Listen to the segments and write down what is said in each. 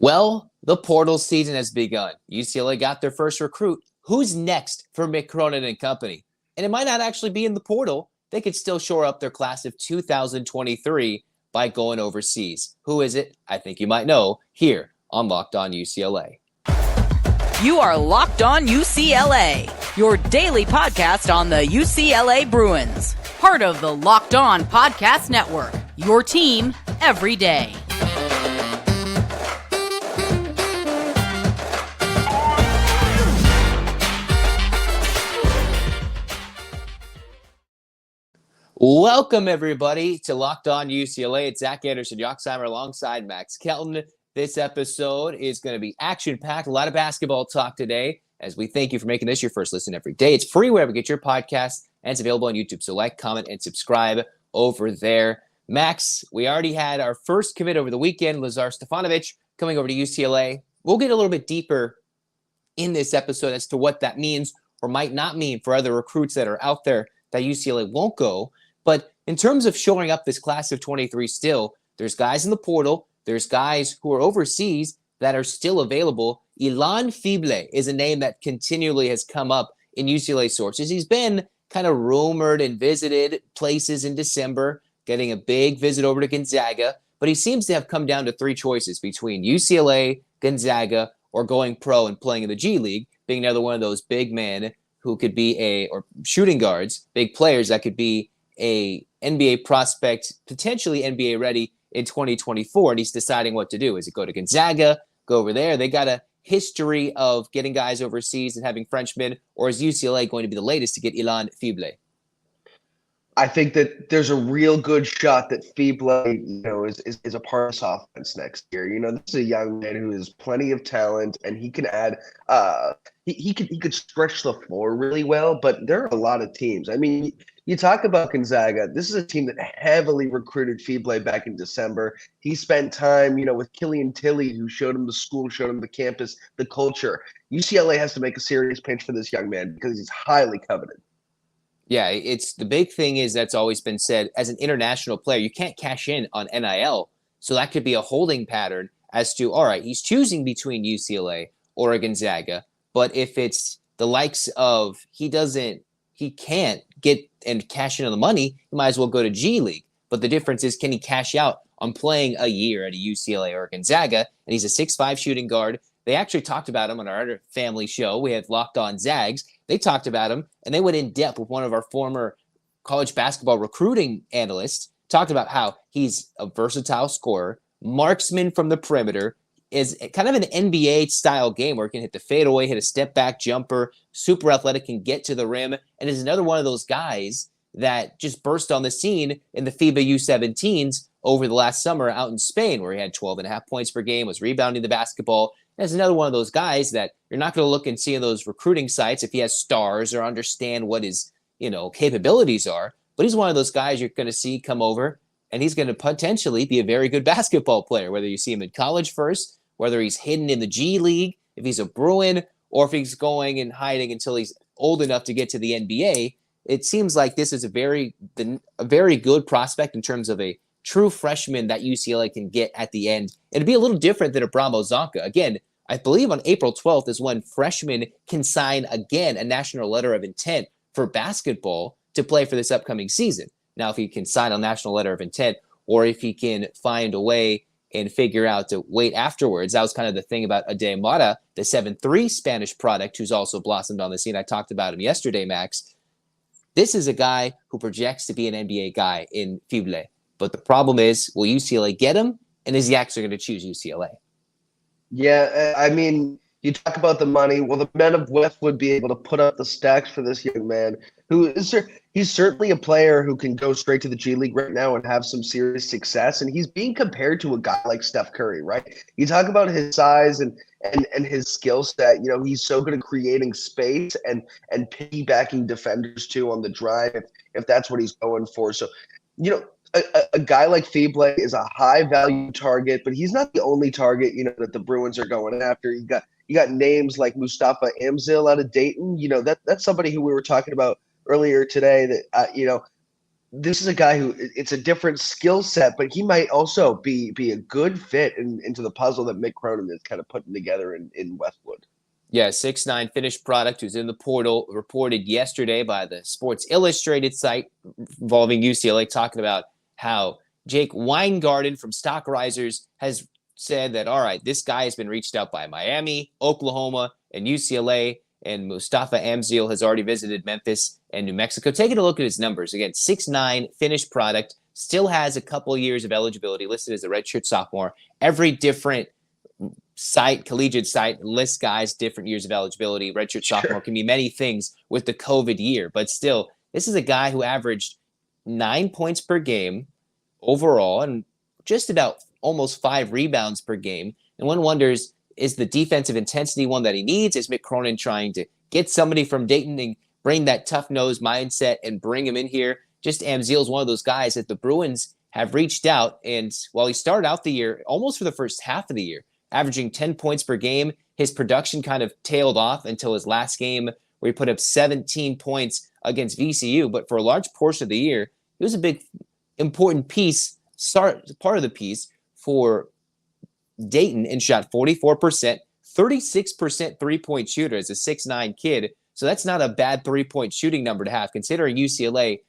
Well, the portal season has begun. UCLA got their first recruit. Who's next for Mick Cronin and company? And it might not actually be in the portal. They could still shore up their class of 2023 by going overseas. Who is it? I think you might know here on Locked On UCLA. You are Locked On UCLA, your daily podcast on the UCLA Bruins. Part of the Locked On Podcast Network, your team every day. Welcome, everybody, to Locked On UCLA. It's Zach Anderson-Yoxsimer alongside Max Kelton. This episode is going to be action-packed. A lot of basketball talk today, as we thank you for making this your first listen every day. It's free wherever you get your podcast, and it's available on YouTube. So like, comment, and subscribe over there. Max, we already had our first commit over the weekend, Lazar Stefanovic, coming over to UCLA. We'll get a little bit deeper in this episode as to what that means or might not mean for other recruits that are out there that UCLA won't go. But in terms of showing up this class of 23 still, there's guys in the portal, there's guys who are overseas that are still available. Ilan Fible is a name that continually has come up in UCLA sources. He's been kind of rumored and visited places in December, getting a big visit over to Gonzaga, but he seems to have come down to three choices between UCLA, Gonzaga, or going pro and playing in the G League, being another one of those big men who could be or shooting guards, big players that could be a NBA prospect, potentially NBA ready in 2024, and he's deciding what to do. Is it go to Gonzaga, go over there? They got a history of getting guys overseas and having Frenchmen, or is UCLA going to be the latest to get Ilan Fible? I think that there's a real good shot that Fible, is a part of this offense next year. This is a young man who has plenty of talent, and he can add. He could stretch the floor really well, but there are a lot of teams. I mean, you talk about Gonzaga. This is a team that heavily recruited Fible back in December. He spent time, with Killian Tilly, who showed him the school, showed him the campus, the culture. UCLA has to make a serious pinch for this young man because he's highly coveted. Yeah, it's the big thing is that's always been said, as an international player, you can't cash in on NIL. So that could be a holding pattern as to, all right, he's choosing between UCLA or a Gonzaga. But if it's the likes of he can't get and cash in on the money, he might as well go to G League. But the difference is, can he cash out on playing a year at a UCLA or a Gonzaga? And he's a 6'5" shooting guard. They actually talked about him on our other family show. We had Locked On Zags. They talked about him, and they went in depth with one of our former college basketball recruiting analysts, talked about how he's a versatile scorer, marksman from the perimeter, is kind of an NBA-style game where he can hit the fadeaway, hit a step-back jumper, super athletic, can get to the rim, and is another one of those guys that just burst on the scene in the FIBA U17s over the last summer out in Spain, where he had 12.5 points per game, was rebounding the basketball. As another one of those guys that you're not going to look and see in those recruiting sites if he has stars or understand what his, capabilities are. But he's one of those guys you're going to see come over, and he's going to potentially be a very good basketball player, whether you see him in college first, whether he's hidden in the G League, if he's a Bruin, or if he's going and hiding until he's old enough to get to the NBA. It seems like this is a very good prospect in terms of a true freshman that UCLA can get at the end. It'd be a little different than Abramo Zonka. Again, I believe on April 12th is when freshmen can sign again a national letter of intent for basketball to play for this upcoming season. Now, if he can sign a national letter of intent, or if he can find a way and figure out to wait afterwards. That was kind of the thing about Ade Mata, the 7'3" Spanish product who's also blossomed on the scene. I talked about him yesterday, Max. This is a guy who projects to be an NBA guy in Fible. But the problem is, will UCLA get him? And is he actually going to choose UCLA? Yeah, I mean, you talk about the money. Well, the men of West would be able to put up the stacks for this young man he's certainly a player who can go straight to the G League right now and have some serious success. And he's being compared to a guy like Steph Curry, right? You talk about his size and his skill set. He's so good at creating space and piggybacking defenders too on the drive if that's what he's going for. So, a guy like Fible is a high value target, but he's not the only target, that the Bruins are going after. You got names like Mustafa Amzil out of Dayton. That's somebody who we were talking about earlier today that, this is a guy who it's a different skill set, but he might also be a good fit into the puzzle that Mick Cronin is kind of putting together in Westwood. Yeah, 6'9" finished product who's in the portal, reported yesterday by the Sports Illustrated site involving UCLA, talking about how Jake Weingarten from Stock Risers has said that, all right, this guy has been reached out by Miami, Oklahoma, and UCLA, and Mustafa Amzil has already visited Memphis and New Mexico. Taking a look at his numbers, again, 6'9", finished product, still has a couple years of eligibility, listed as a redshirt sophomore. Every different collegiate site lists guys different years of eligibility. Redshirt sophomore can be many things with the COVID year, but still, this is a guy who averaged 9 points per game overall and just about almost 5 rebounds per game. And one wonders, is the defensive intensity one that he needs? Is Mick Cronin trying to get somebody from Dayton and bring that tough-nosed mindset and bring him in here? Just Amzil is one of those guys that the Bruins have reached out, and while he started out the year, almost for the first half of the year, averaging 10 points per game, his production kind of tailed off until his last game where he put up 17 points against VCU. But for a large portion of the year, he was a big, important piece, part of the piece for Dayton, and shot 44%, 36% three-point shooter as a 6'9" kid. So that's not a bad three-point shooting number to have, considering UCLA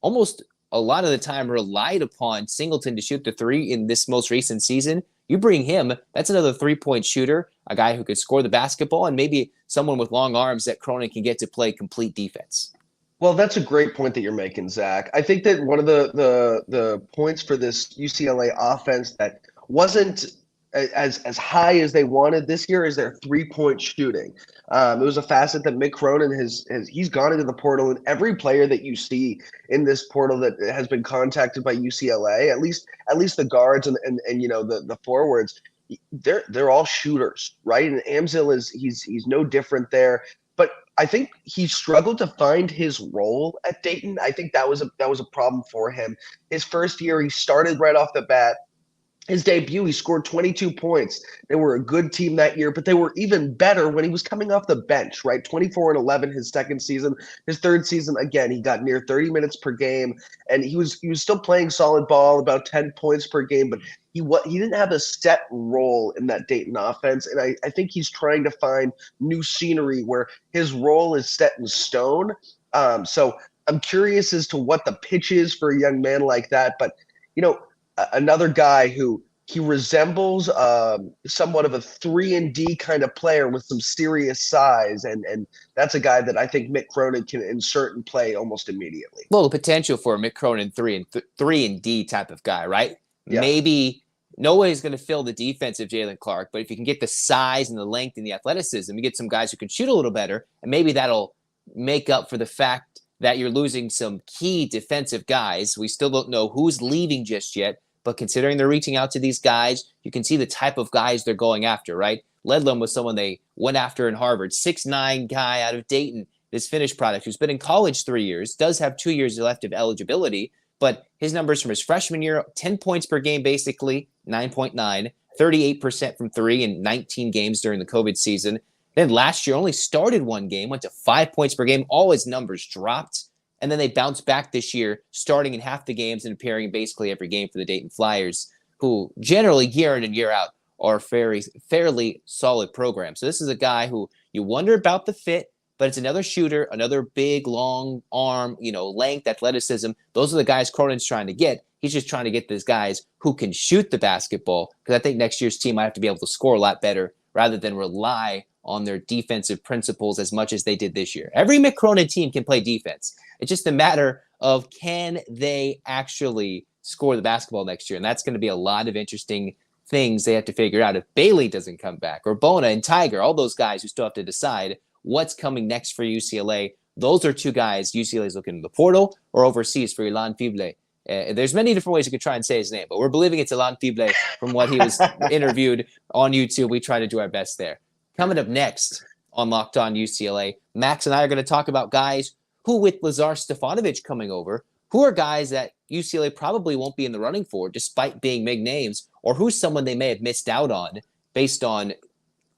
almost a lot of the time relied upon Singleton to shoot the three in this most recent season. You bring him, that's another three-point shooter, a guy who could score the basketball, and maybe someone with long arms that Cronin can get to play complete defense. Well, that's a great point that you're making, Zach. I think that one of the points for this UCLA offense that wasn't as high as they wanted this year is their three-point shooting. It was a facet that Mick Cronin he's gone into the portal, and every player that you see in this portal that has been contacted by UCLA, at least the guards and you know the forwards, they're all shooters, right? And Amzil he's no different there. But I think he struggled to find his role at Dayton. I think that was a problem for him. His first year, he started right off the bat. His debut, he scored 22 points. They were a good team that year, but they were even better when he was coming off the bench, right? 24-11 his second season. His third season, again, he got near 30 minutes per game, and he was still playing solid ball, about 10 points per game, but he didn't have a set role in that Dayton offense, and I think he's trying to find new scenery where his role is set in stone. So I'm curious as to what the pitch is for a young man like that, but, you know, another guy who he resembles somewhat of a 3-and-D kind of player with some serious size, and that's a guy that I think Mick Cronin can insert and play almost immediately. Well, the potential for a Mick Cronin 3-and-D type of guy, right? Yeah. Maybe nobody's going to fill the defense of Jalen Clark, but if you can get the size and the length and the athleticism, you get some guys who can shoot a little better, and maybe that'll make up for the fact that you're losing some key defensive guys. We still don't know who's leaving just yet. But considering they're reaching out to these guys, you can see the type of guys they're going after, right? Ledlum was someone they went after in Harvard. 6'9" guy out of Dayton, this finished product, who's been in college 3 years, does have 2 years left of eligibility, but his numbers from his freshman year, 10 points per game basically, 9.9, 38% from three in 19 games during the COVID season. Then last year only started one game, went to 5 points per game. All his numbers dropped. And then they bounced back this year, starting in half the games and appearing in basically every game for the Dayton Flyers, who generally year in and year out are fairly solid program. So this is a guy who you wonder about the fit, but it's another shooter, another big, long arm, length, athleticism. Those are the guys Cronin's trying to get. He's just trying to get these guys who can shoot the basketball, because I think next year's team might have to be able to score a lot better rather than rely on their defensive principles as much as they did this year. Every Mick Cronin team can play defense. It's just a matter of, can they actually score the basketball next year? And that's going to be a lot of interesting things they have to figure out if Bailey doesn't come back, or Bona and Tiger, all those guys who still have to decide what's coming next for UCLA. Those are two guys UCLA is looking in the portal or overseas for Ilan Fible. There's many different ways you could try and say his name, but we're believing it's Ilan Fible from what he was interviewed on YouTube. We try to do our best there. Coming up next on Locked On UCLA, Max and I are going to talk about guys who, with Lazar Stefanovic coming over, who are guys that UCLA probably won't be in the running for despite being big names, or who's someone they may have missed out on based on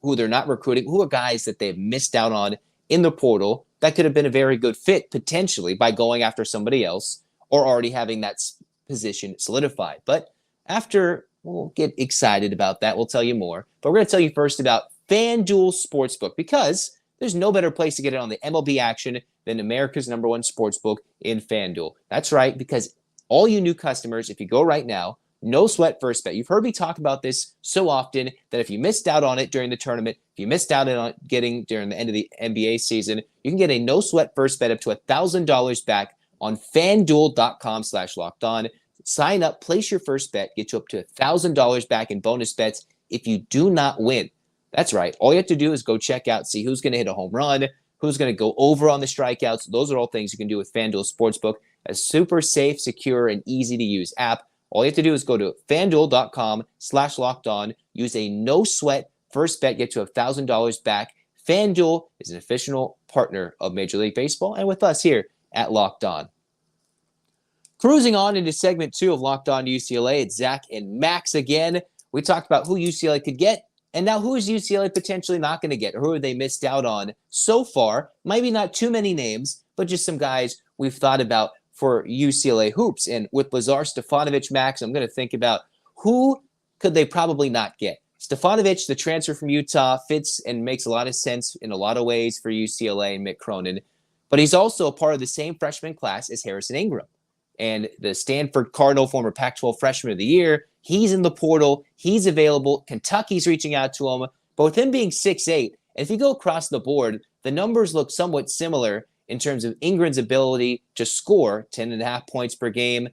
who they're not recruiting, who are guys that they've missed out on in the portal that could have been a very good fit potentially by going after somebody else, or already having that position solidified. But after we'll get excited about that, we'll tell you more. But we're going to tell you first about FanDuel Sportsbook, because there's no better place to get it on the MLB action than America's #1 sportsbook in FanDuel. That's right, because all you new customers, if you go right now, no sweat first bet. You've heard me talk about this so often that if you missed out on it during the tournament, if you missed out on getting during the end of the NBA season, you can get a no sweat first bet up to $1,000 back on FanDuel.com/lockedon. Sign up, place your first bet, get you up to $1,000 back in bonus bets if you do not win. That's right. All you have to do is go check out, see who's going to hit a home run, who's going to go over on the strikeouts. Those are all things you can do with FanDuel Sportsbook, a super safe, secure, and easy-to-use app. All you have to do is go to FanDuel.com/lockedon, use a no-sweat first bet, get you $1,000 back. FanDuel is an official partner of Major League Baseball and with us here at Locked On. Cruising on into segment 2 of Locked On UCLA, it's Zach and Max again. We talked about who UCLA could get, and now who is UCLA potentially not going to get, or who have they missed out on so far? Maybe not too many names, but just some guys we've thought about for UCLA hoops. And with Lazar Stefanovic, Max, I'm going to think about who could they probably not get. Stefanovic, the transfer from Utah, fits and makes a lot of sense in a lot of ways for UCLA and Mick Cronin, but he's also a part of the same freshman class as Harrison Ingram. And the Stanford Cardinal, former Pac-12 Freshman of the Year, he's in the portal. He's available. Kentucky's reaching out to him. But with him being 6'8", and if you go across the board, the numbers look somewhat similar in terms of Ingram's ability to score 10.5 points per game,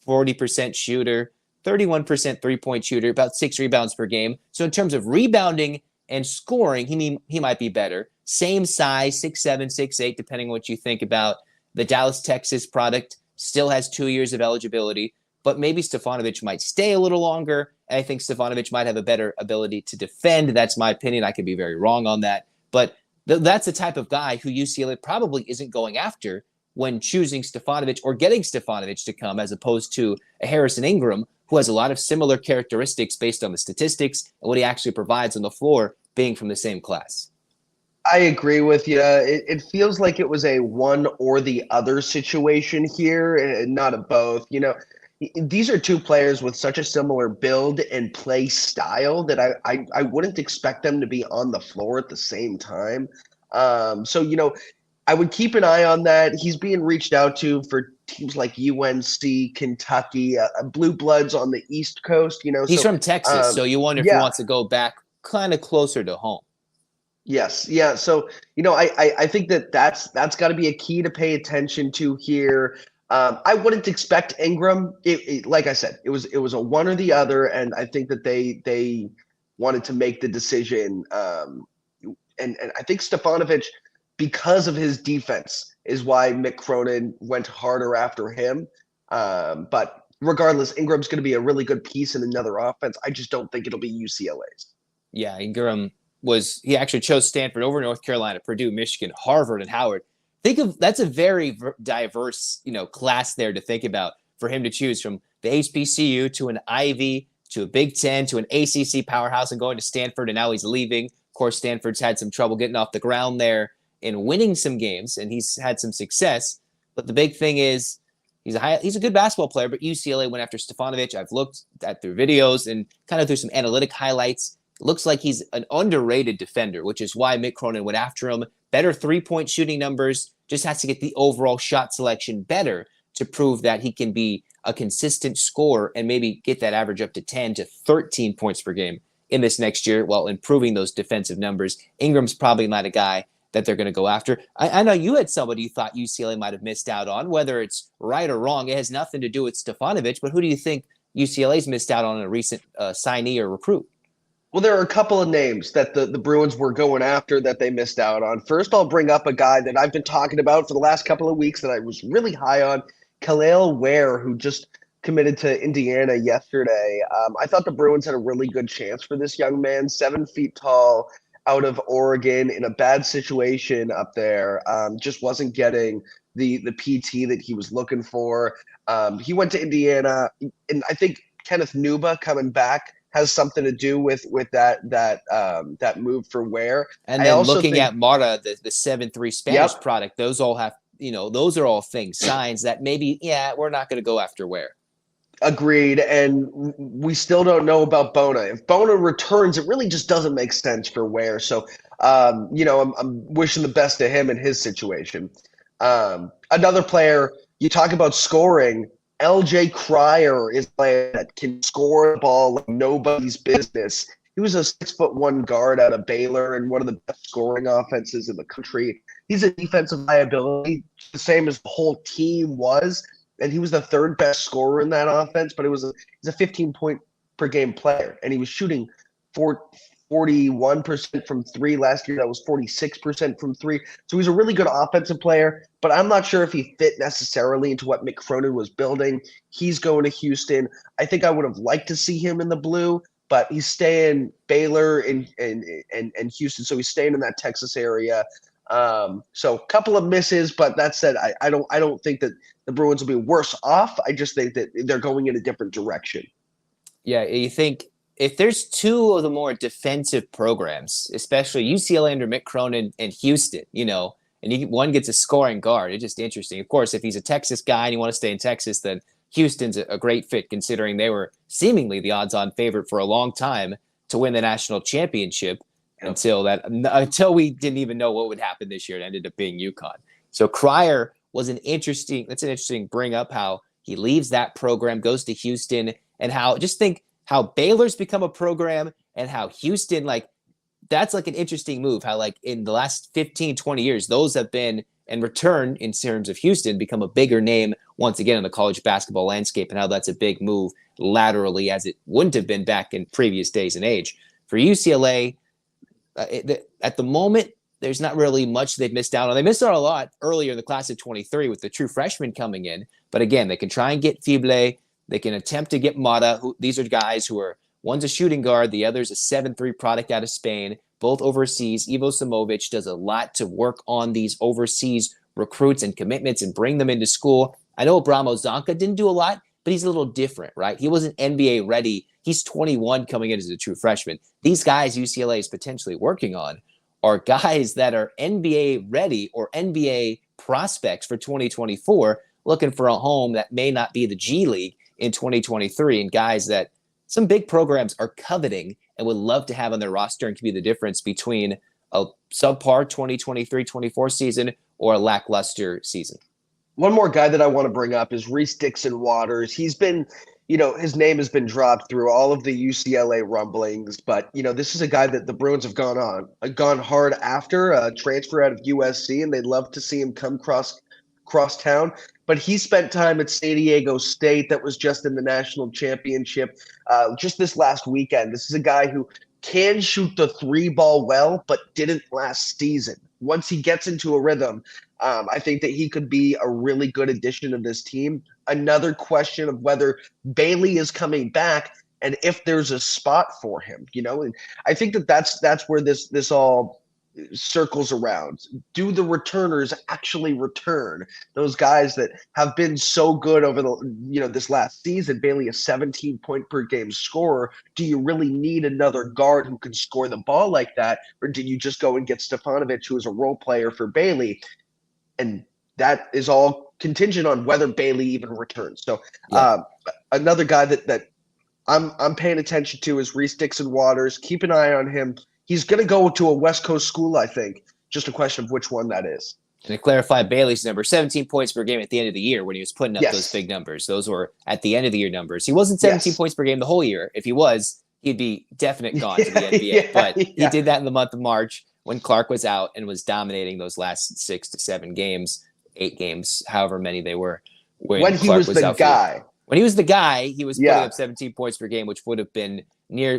40% shooter, 31% three-point shooter, about 6 rebounds per game. So in terms of rebounding and scoring, he might be better. Same size, 6'7", 6'8", depending on what you think about the Dallas, Texas product. Still has 2 years of eligibility, but maybe Stefanovic might stay a little longer. And I think Stefanovic might have a better ability to defend. That's my opinion. I could be very wrong on that. But that's the type of guy who UCLA probably isn't going after when choosing Stefanovic or getting Stefanovic to come, as opposed to a Harrison Ingram, who has a lot of similar characteristics based on the statistics and what he actually provides on the floor, being from the same class. I agree with you. It feels like it was a one or the other situation here, and not a both. You know, these are two players with such a similar build and play style that I wouldn't expect them to be on the floor at the same time. So, you know, I would keep an eye on that. He's being reached out to for teams like UNC, Kentucky, Blue Bloods on the East Coast. You know, he's from Texas, so you wonder if he wants to go back kind of closer to home. Yes. Yeah. So, you know, I think that's got to be a key to pay attention to here. I wouldn't expect Ingram. Like I said, it was a one or the other. And I think that they wanted to make the decision. And I think Stefanovic, because of his defense, is why Mick Cronin went harder after him. But regardless, Ingram's going to be a really good piece in another offense. I just don't think it'll be UCLA's. Yeah, Ingram he actually chose Stanford over North Carolina, Purdue, Michigan, Harvard, and Howard. That's a very diverse, class there to think about for him to choose from the HBCU to an Ivy to a Big Ten to an ACC powerhouse and going to Stanford, and now he's leaving. Of course, Stanford's had some trouble getting off the ground there and winning some games, and he's had some success. But the big thing is he's a good basketball player, but UCLA went after Stefanovic. I've looked at their videos and kind of through some analytic highlights. Looks like he's an underrated defender, which is why Mick Cronin went after him. Better three-point shooting numbers, just has to get the overall shot selection better to prove that he can be a consistent scorer and maybe get that average up to 10 to 13 points per game in this next year while improving those defensive numbers. Ingram's probably not a guy that they're going to go after. I know you had somebody you thought UCLA might have missed out on, whether it's right or wrong. It has nothing to do with Stefanovic, but who do you think UCLA's missed out on in a recent signee or recruit? Well, there are a couple of names that the Bruins were going after that they missed out on. First, I'll bring up a guy that I've been talking about for the last couple of weeks that I was really high on, Khalil Ware, who just committed to Indiana yesterday. I thought the Bruins had a really good chance for this young man, 7 feet tall, out of Oregon, in a bad situation up there. Just wasn't getting the PT that he was looking for. He went to Indiana, and I think Kenneth Nuba coming back has something to do with that move for Ware. And then looking at Mara, the 7-3 Spanish product, those all have those are all signs that maybe, we're not going to go after Ware. Agreed. And we still don't know about Bona. If Bona returns, it really just doesn't make sense for Ware. So, I'm wishing the best to him in his situation. Another player, you talk about scoring, LJ Cryer is a player that can score the ball like nobody's business. He was a 6'1" guard out of Baylor and one of the best scoring offenses in the country. He's a defensive liability, the same as the whole team was. And he was the third best scorer in that offense, but he's a 15-point per game player. And he was shooting 41% from three last year. That was 46% from three. So he's a really good offensive player, but I'm not sure if he fit necessarily into what Mick Cronin was building. He's going to Houston. I think I would have liked to see him in the blue, but he's staying Baylor and Houston. So he's staying in that Texas area. So a couple of misses, but that said, I don't think that the Bruins will be worse off. I just think that they're going in a different direction. Yeah, you think if there's two of the more defensive programs, especially UCLA under Mick Cronin and Houston, and one gets a scoring guard, it's just interesting. Of course, if he's a Texas guy and you want to stay in Texas, then Houston's a great fit considering they were seemingly the odds-on favorite for a long time to win the national championship until we didn't even know what would happen this year. It ended up being UConn. So Cryer was an interesting bring up how he leaves that program, goes to Houston, and how Baylor's become a program and how Houston, that's an interesting move. How in the last 15, 20 years, those have been, and return in terms of Houston, become a bigger name once again in the college basketball landscape, and how that's a big move laterally as it wouldn't have been back in previous days and age. For UCLA, at the moment, there's not really much they've missed out on. They missed out a lot earlier in the class of 23 with the true freshmen coming in. But again, they can try and get Fible. They can attempt to get Mata. These are guys who are, one's a shooting guard, the other's a 7'3" product out of Spain, both overseas. Ivo Simovic does a lot to work on these overseas recruits and commitments and bring them into school. I know Abramo Zonka didn't do a lot, but he's a little different, right? He wasn't NBA ready. He's 21 coming in as a true freshman. These guys UCLA is potentially working on are guys that are NBA ready or NBA prospects for 2024, looking for a home that may not be the G League in 2023, and guys that some big programs are coveting and would love to have on their roster and can be the difference between a subpar 2023-24 season or a lackluster season. One more guy that I want to bring up is Reese Dixon-Waters. He's been, his name has been dropped through all of the UCLA rumblings, but, this is a guy that the Bruins have gone hard after, a transfer out of USC, and they'd love to see him come cross town. But he spent time at San Diego State that was just in the national championship just this last weekend. This is a guy who can shoot the three ball well, but didn't last season. Once he gets into a rhythm, I think that he could be a really good addition to this team. Another question of whether Bailey is coming back and if there's a spot for him, and I think that's where this all circles around. Do the returners actually return? Those guys that have been so good over this last season, Bailey, a 17-point per game scorer. Do you really need another guard who can score the ball like that? Or did you just go and get Stefanovic, who is a role player for Bailey? And that is all contingent on whether Bailey even returns. So another guy that I'm paying attention to is Reese Dixon-Waters. Keep an eye on him. He's going to go to a West Coast school, I think. Just a question of which one that is. And to clarify Bailey's number, 17 points per game at the end of the year when he was putting up those big numbers. Those were at the end of the year numbers. He wasn't 17 points per game the whole year. If he was, he'd be definite gone to the NBA. But he did that in the month of March when Clark was out and was dominating those last 6 to 7 games, 8 games, however many they were. When he was the guy. When he was the guy, he was putting up 17 points per game, which would have been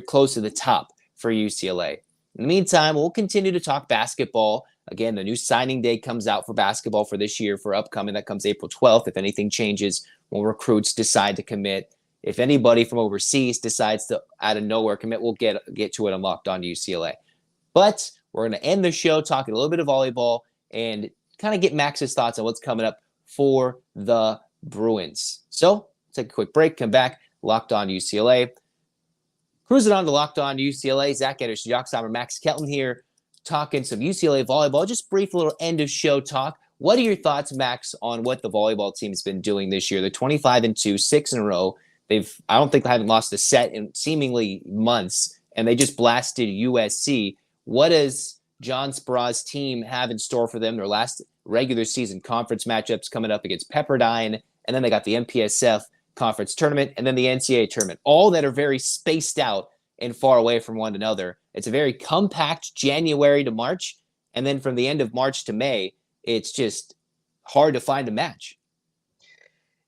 close to the top for UCLA. In the meantime, we'll continue to talk basketball. Again, the new signing day comes out for basketball for this year, for upcoming. That comes April 12th. If anything changes, when recruits decide to commit, if anybody from overseas decides to out of nowhere commit, we'll get to it on Locked On UCLA. But we're going to end the show talking a little bit of volleyball and kind of get Max's thoughts on what's coming up for the Bruins. So take a quick break, come back, Locked On UCLA. Cruising on to Locked On UCLA, Zach Anderson-Yoxsimer Max Kelton here, talking some UCLA volleyball. Just brief little end of show talk. What are your thoughts, Max, on what the volleyball team has been doing this year? They're 25-2, 6 in a row. I don't think they haven't lost a set in seemingly months, and they just blasted USC. What does John Spera's team have in store for them? Their last regular season conference matchups coming up against Pepperdine, and then they got the MPSF conference tournament, and then the NCAA tournament, all that are very spaced out and far away from one another. It's a very compact January to March, and then from the end of March to May, it's just hard to find a match.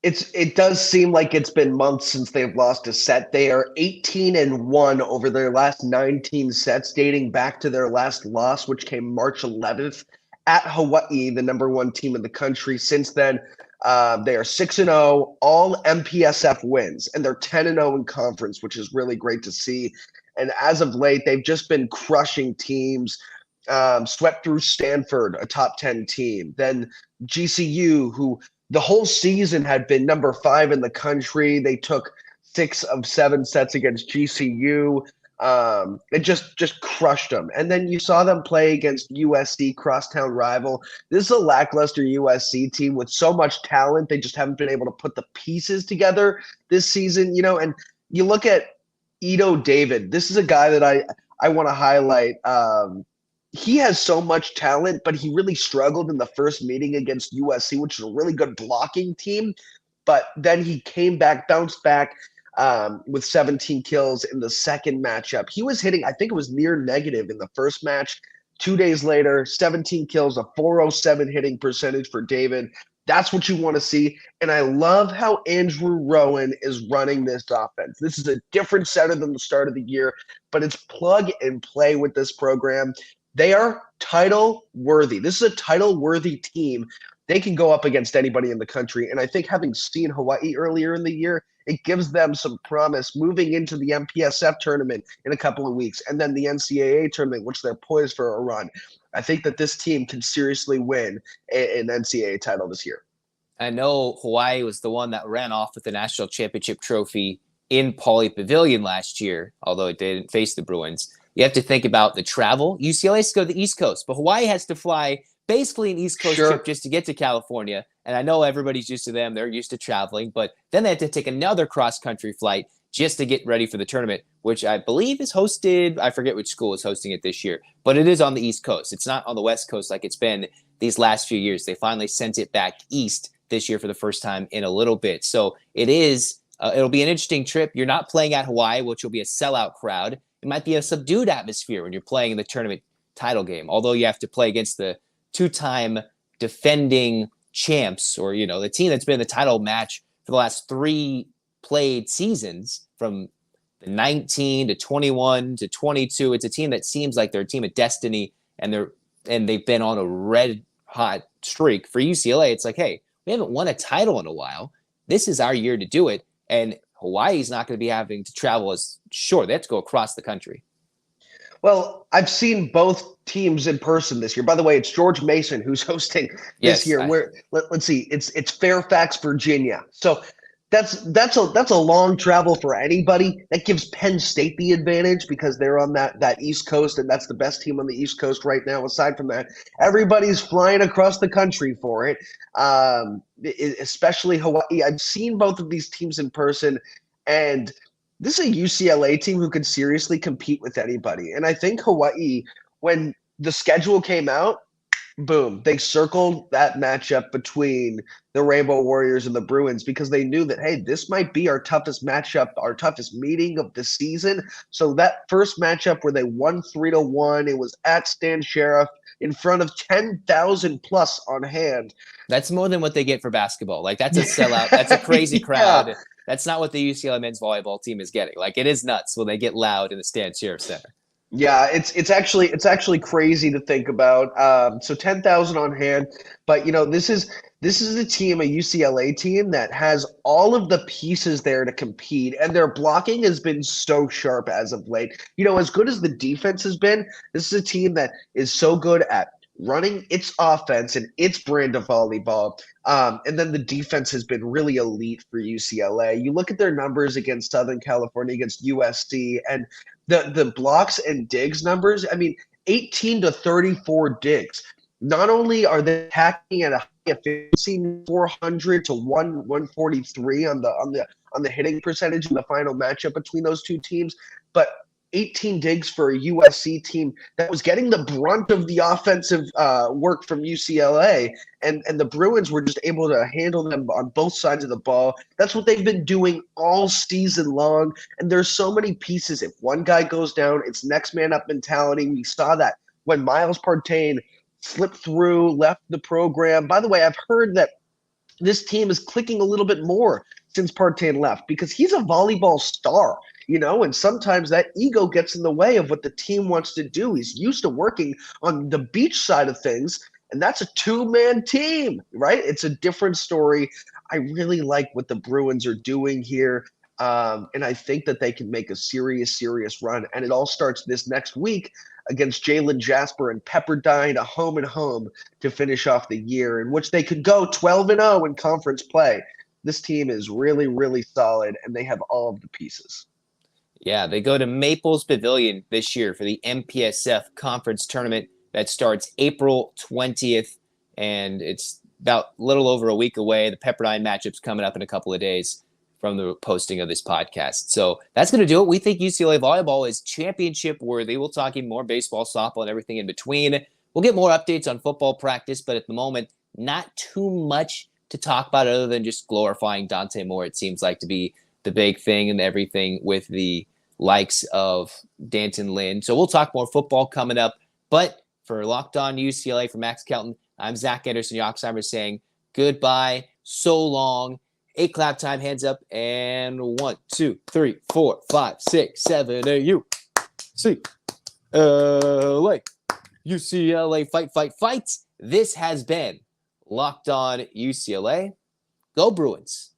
It does seem like it's been months since they've lost a set. They are 18-1 over their last 19 sets, dating back to their last loss, which came March 11th at Hawaii, the number one team in the country. Since then, they are 6-0, all MPSF wins, and they're 10-0 in conference, which is really great to see. And as of late, they've just been crushing teams. Swept through Stanford, a top 10 team. Then GCU, who the whole season had been number 5 in the country. They took 6 of 7 sets against GCU. It just crushed them. And then you saw them play against USC, crosstown rival. This is a lackluster USC team with so much talent. They just haven't been able to put the pieces together this season, and you look at Ito David. This is a guy that I want to highlight. He has so much talent, but he really struggled in the first meeting against USC, which is a really good blocking team. But then he came back, bounced back with 17 kills in the second matchup. He was hitting, I think it was near negative in the first match. 2 days later, 17 kills, a 407 hitting percentage for David. That's what you want to see. And I love how Andrew Rowan is running this offense. This is a different setter than the start of the year, but it's plug and play with this program. They are title worthy. This is a title worthy team. They can go up against anybody in the country. And I think having seen Hawaii earlier in the year, it gives them some promise moving into the MPSF tournament in a couple of weeks, and then the NCAA tournament, which they're poised for a run. I think that this team can seriously win an NCAA title this year. I know Hawaii was the one that ran off with the national championship trophy in Pauley Pavilion last year, although it didn't face the Bruins. You have to think about the travel. UCLA has to go to the East Coast, but Hawaii has to fly basically an East Coast trip just to get to California. And I know everybody's used to them. They're used to traveling, but then they have to take another cross-country flight just to get ready for the tournament, which I believe is hosted. I forget which school is hosting it this year, but it is on the East Coast. It's not on the West Coast like it's been these last few years. They finally sent it back east this year for the first time in a little bit. So it'll be an interesting trip. You're not playing at Hawaii, which will be a sellout crowd. It might be a subdued atmosphere when you're playing in the tournament title game, although you have to play against the two-time defending champs, or, the team that's been in the title match for the last 3 played seasons, from the 19 to 21 to 22. It's a team that seems like they're a team of destiny, and they've been on a red hot streak. For UCLA, it's like, hey, we haven't won a title in a while. This is our year to do it. And Hawaii's not going to be having to travel as short. They have to go across the country. Well, I've seen both teams in person this year. By the way, it's George Mason who's hosting this year. Let's see, it's Fairfax, Virginia. So that's a long travel for anybody. That gives Penn State the advantage because they're on that East Coast, and that's the best team on the East Coast right now. Aside from that, everybody's flying across the country for it, especially Hawaii. I've seen both of these teams in person, and this is a UCLA team who could seriously compete with anybody. And I think Hawaii, when the schedule came out, boom, they circled that matchup between the Rainbow Warriors and the Bruins because they knew that, hey, this might be our toughest matchup, our toughest meeting of the season. So that first matchup where they won 3-1, it was at Stan Sheriff in front of 10,000 plus on hand. That's more than what they get for basketball. Like, that's a sellout. That's a crazy crowd. Yeah. That's not what the UCLA men's volleyball team is getting. Like, it is nuts when they get loud in the Stan Sheriff Center. Yeah, it's actually crazy to think about. So 10,000 on hand, but this is a team, a UCLA team that has all of the pieces there to compete, and their blocking has been so sharp as of late. As good as the defense has been, this is a team that is so good at running its offense and its brand of volleyball. And then the defense has been really elite for UCLA. You look at their numbers against Southern California, against USC, and the blocks and digs numbers, 18 to 34 digs. Not only are they attacking at a high efficiency, 400 to 143 on the hitting percentage in the final matchup between those two teams, but 18 digs for a USC team that was getting the brunt of the offensive work from UCLA, and the Bruins were just able to handle them on both sides of the ball. That's what they've been doing all season long, and there's so many pieces. If one guy goes down, it's next man up mentality. We saw that when Miles Partain slipped through, left the program. By the way, I've heard that this team is clicking a little bit more since Partain left because he's a volleyball star, and sometimes that ego gets in the way of what the team wants to do. He's used to working on the beach side of things, and that's a two-man team, right? It's a different story. I really like what the Bruins are doing here. And I think that they can make a serious run. And it all starts this next week against Jalen Jasper and Pepperdine, a home and home to finish off the year, in which they could go 12-0 in conference play. This team is really, really solid, and they have all of the pieces. Yeah, they go to Maples Pavilion this year for the MPSF conference tournament that starts April 20th, and it's about a little over a week away. The Pepperdine matchup's coming up in a couple of days from the posting of this podcast. So that's going to do it. We think UCLA volleyball is championship worthy. We'll talk even more baseball, softball, and everything in between. We'll get more updates on football practice, but at the moment, not too much to talk about other than just glorifying Dante Moore. It seems like to be the big thing and everything with the likes of Danton Lynn. So we'll talk more football coming up. But for Locked On UCLA, for Max Kelton, I'm Zach Anderson-Yoxsimer saying goodbye, so long. 8 clap time, hands up, and 1, 2, 3, 4, 5, 6, 7, 8, UCLA. UCLA, fight, fight, fight. This has been Locked On UCLA. Go Bruins.